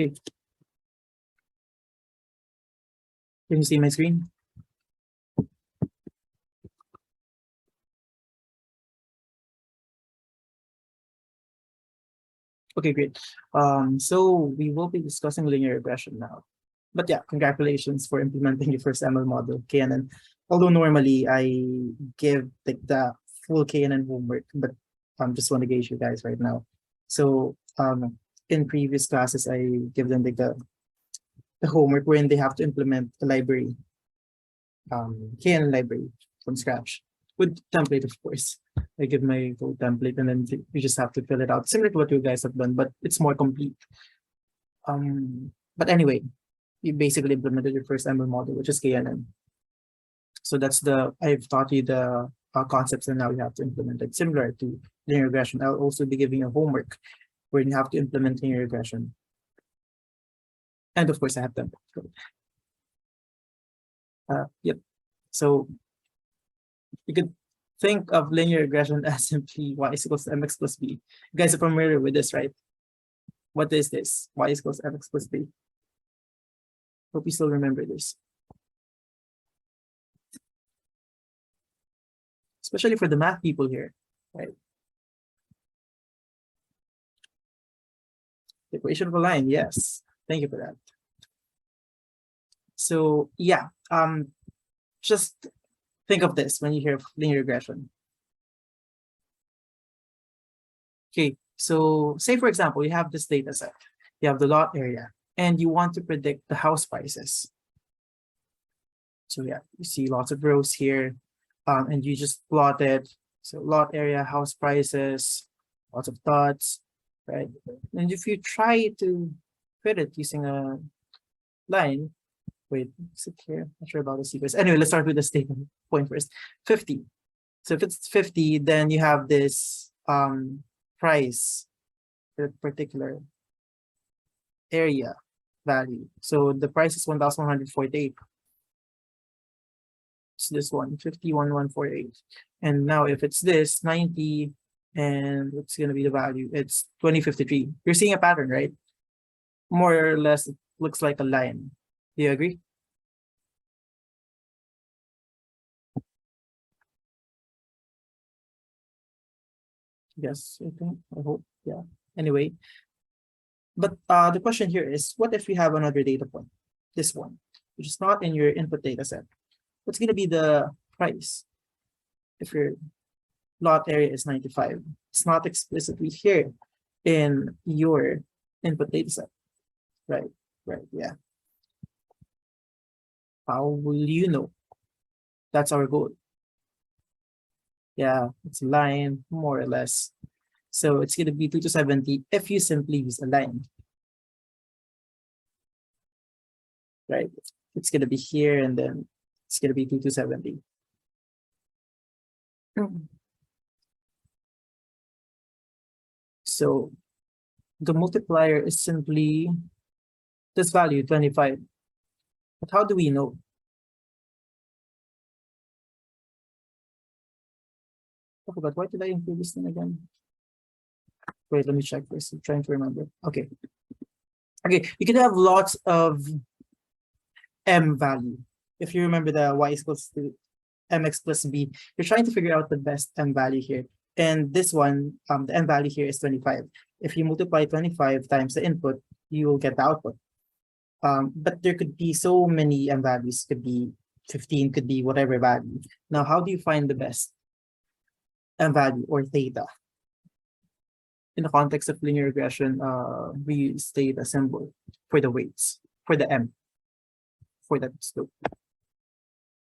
Okay. Can you see my screen? Okay, great. So we will be discussing linear regression now. But yeah, congratulations for implementing your first ML model, KNN. Although normally I give like the full KNN homework, but just want to gauge you guys right now. So in previous classes, I give them like the homework wherein they have to implement a library, KNN library from scratch with template, of course. I give my full template and then we just have to fill it out, similar to what you guys have done, but it's more complete. But anyway, you basically implemented your first ML model, which is KNN. So that's I've taught you the concepts and now you have to implement it. Similar to linear regression, I'll also be giving you homework where you have to implement linear regression. And of course, I have them. Yep. So you could think of linear regression as simply y is equals to mx plus b. You guys are familiar with this, right? What is this? Y is equals to mx plus b. Hope you still remember this. Especially for the math people here, right? The equation of a line, yes. Thank you for that. So yeah, just think of this when you hear linear regression. Okay, so say for example, you have this data set, you have the lot area, and you want to predict the house prices. So yeah, you see lots of rows here, and you just plot it. So lot area, house prices, lots of dots, right? And if you try to fit it using a line, wait, is it here? Not sure about the sequence. Anyway, let's start with the statement point first. 50. So if it's 50, then you have this price for a particular area value. So the price is 1,148. It's this one, 51,148. And now if it's this 90, and what's going to be the value? It's 2053. You're seeing a pattern, right? More or less, it looks like a line. Do you agree? Yes, I think, I hope, yeah. Anyway, but the question here is, what if we have another data point, this one, which is not in your input data set? What's going to be the price if your lot area is 95? It's not explicitly here in your input data set, right? Right, yeah. How will you know? That's our goal. Yeah, it's a line, more or less. So it's going to be 2 to 70 if you simply use a line. Right? It's going to be here and then it's going to be 2 to 70. So the multiplier is simply this value, 25. But how do we know? I forgot, why did I include this thing again? Wait, let me check first. I'm trying to remember. Okay. Okay, you can have lots of m value. If you remember the y is equals to mx plus b, you're trying to figure out the best m value here. And this one, the m value here is 25. If you multiply 25 times the input, you will get the output. But there could be so many m values, could be 15, could be whatever value. Now, how do you find the best m value or theta? In the context of linear regression, we use theta symbol for the weights, for the m, for that slope.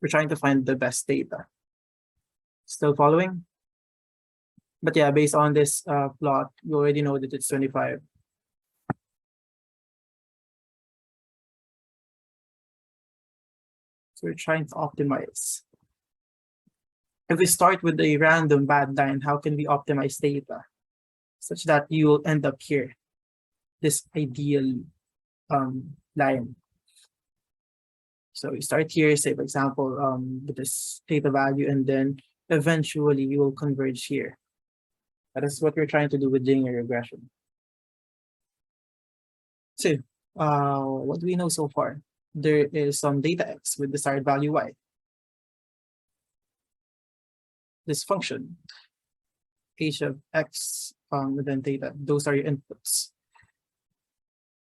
We're trying to find the best theta. Still following? But yeah, based on this plot, you already know that it's 25. So we're trying to optimize. If we start with a random bad line, how can we optimize theta such that you will end up here, this ideal line? So you start here, say for example, with this theta value, and then eventually you will converge here. That is what we're trying to do with linear regression. So, what do we know so far? There is some data x with desired value y. This function, h of x and then theta, those are your inputs.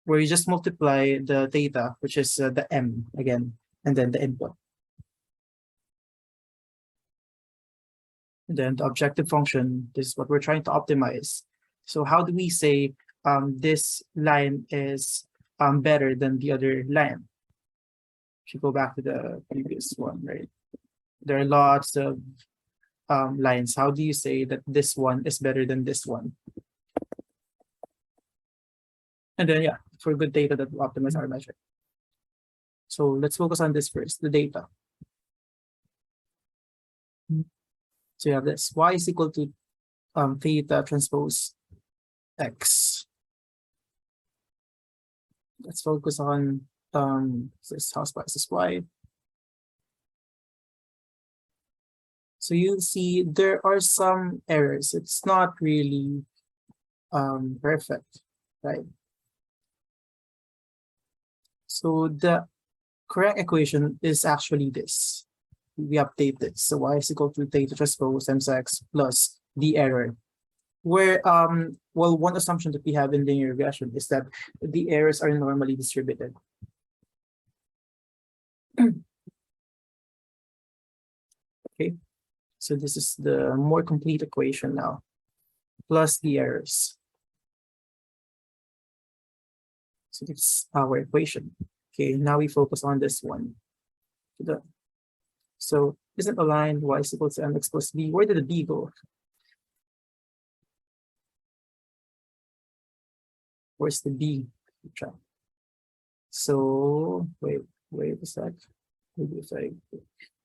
Where you just multiply the theta, which is the m again, and then the input. And then the objective function, this is what we're trying to optimize. So how do we say this line is better than the other line? If you go back to the previous one, right? There are lots of lines. How do you say that this one is better than this one? And then, yeah, for good data that will optimize our measure. So let's focus on this first, the data. So you have this, y is equal to theta transpose x. Let's focus on this house prices y. So you see there are some errors. It's not really perfect, right? So the correct equation is actually this. We update this. So y is equal to theta transpose mx plus the error. Where well, one assumption that we have in linear regression is that the errors are normally distributed. Okay, so this is the more complete equation now, plus the errors. So it's our equation. Okay, now we focus on this one. So isn't aligned y is equal to mx plus b? Where did the b go? Where's the b? So wait a sec. Maybe if I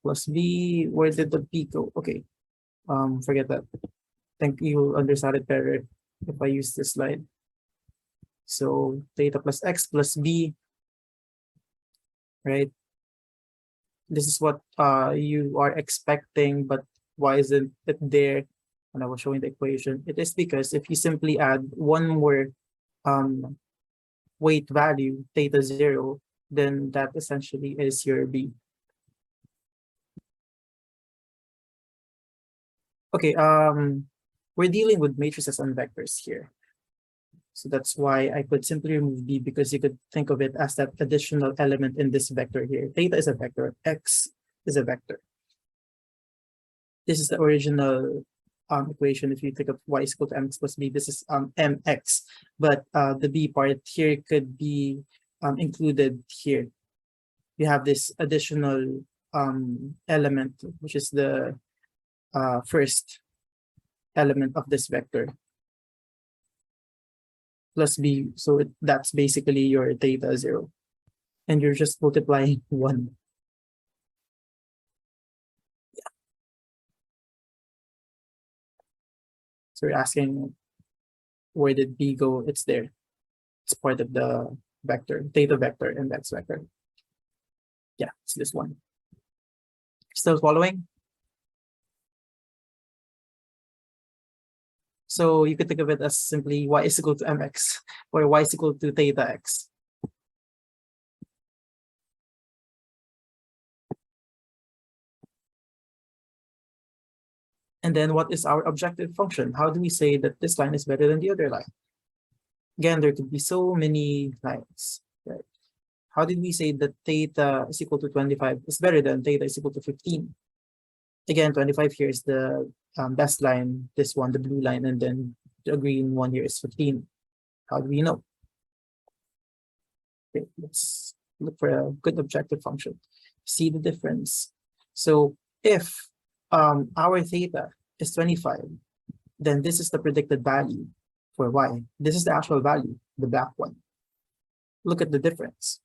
plus b, where did the b go? Okay, forget that. I think you'll understand it better if I use this slide. So theta plus x plus b, right? This is what you are expecting, but why isn't it there? When I was showing the equation, it is because if you simply add one more weight value, theta 0, then that essentially is your b. Okay, we're dealing with matrices and vectors here. So that's why I could simply remove b, because you could think of it as that additional element in this vector here. Theta is a vector, x is a vector. This is the original equation. If you think of y is equal to mx plus b, this is mx, but the b part here could be included here. You have this additional element, which is the first element of this vector, plus b, so that's basically your theta 0, and you're just multiplying 1. Yeah. So you're asking, where did b go? It's there. It's part of the vector, theta vector and x vector. Yeah, it's this one. Still following? So you could think of it as simply y is equal to mx, or y is equal to theta x. And then what is our objective function? How do we say that this line is better than the other line? Again, there could be so many lines, right? How did we say that theta is equal to 25 is better than theta is equal to 15? Again, 25 here is the best line, this one, the blue line, and then the green one here is 15. How do we know? Okay, let's look for a good objective function. See the difference. So if our theta is 25, then this is the predicted value for y. This is the actual value, the black one. Look at the difference.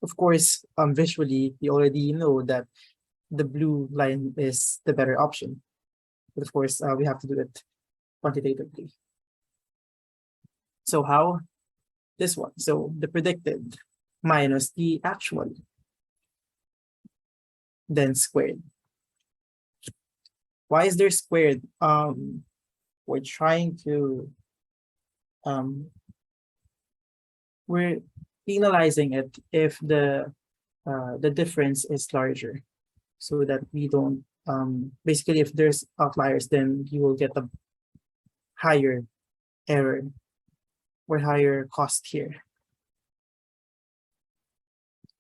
Of course, visually, you already know that the blue line is the better option. But of course, we have to do it quantitatively. So how? This one. So the predicted minus the actual, then squared. Why is there squared? We're trying to we're penalizing it if the difference is larger, so that we don't basically, if there's outliers, then you will get a higher error or higher cost here.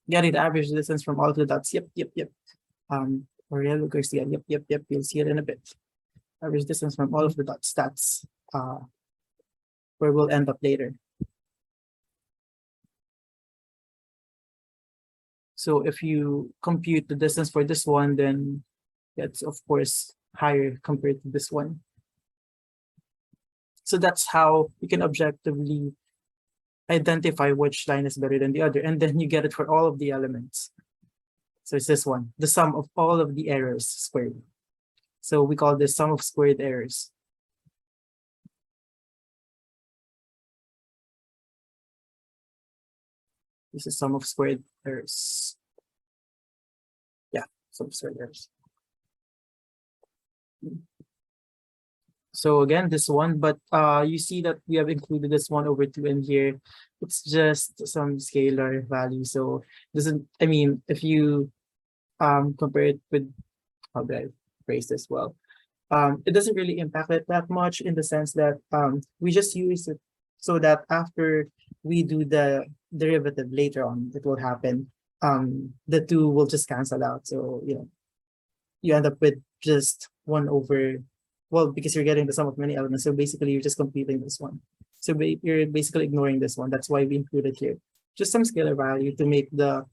Getting the average distance from all of the dots. Yep. Or yellow goes again. Yep. You'll see it in a bit. Average distance from all of the dots. That's where we'll end up later. So if you compute the distance for this one, then that's of course higher compared to this one. So that's how you can objectively identify which line is better than the other, and then you get it for all of the elements. So it's this one, the sum of all of the errors squared. So we call this sum of squared errors. This is sum of squared errors. Yeah, sum of squared errors. So again, this one, but you see that we have included this 1/2 in here. It's just some scalar value. So doesn't, I mean, if you compare it with, how do I phrase this well? It doesn't really impact it that much, in the sense that we just use it so that after we do the derivative later on, it will happen. The two will just cancel out. So, you know, you end up with just 1/, well, because you're getting the sum of many elements. So basically, you're just completing this one. So you're basically ignoring this one. That's why we included here just some scalar value to make the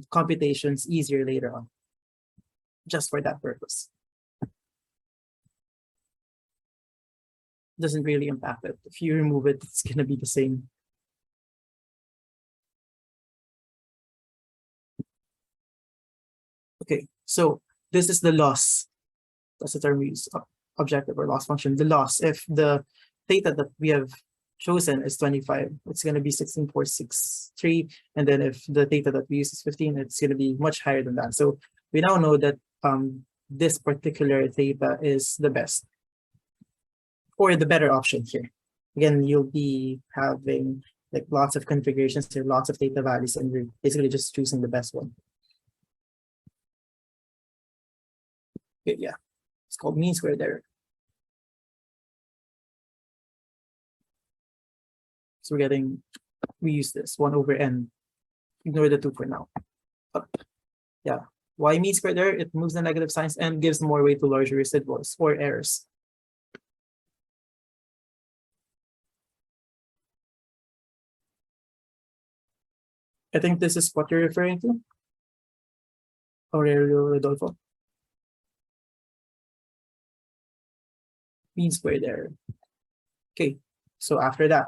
computations easier later on, just for that purpose. Doesn't really impact it. If you remove it, it's going to be the same. Okay, so this is the loss. That's the term we use, objective or loss function. The loss, if the theta that we have chosen is 25, it's going to be 16.63. And then if the theta that we use is 15, it's going to be much higher than that. So we now know that this particular theta is the best, or the better option here. Again, you'll be having like lots of configurations here, lots of theta values, and you're basically just choosing the best one. Okay, yeah, it's called mean squared error. So we use this 1/n. Ignore the 2 for now. But yeah, why mean squared error? It moves the negative signs and gives more weight to larger residuals or errors. I think this is what you're referring to, Aurelio Rodolfo. Mean squared error. Okay, so after that,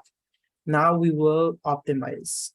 now we will optimize.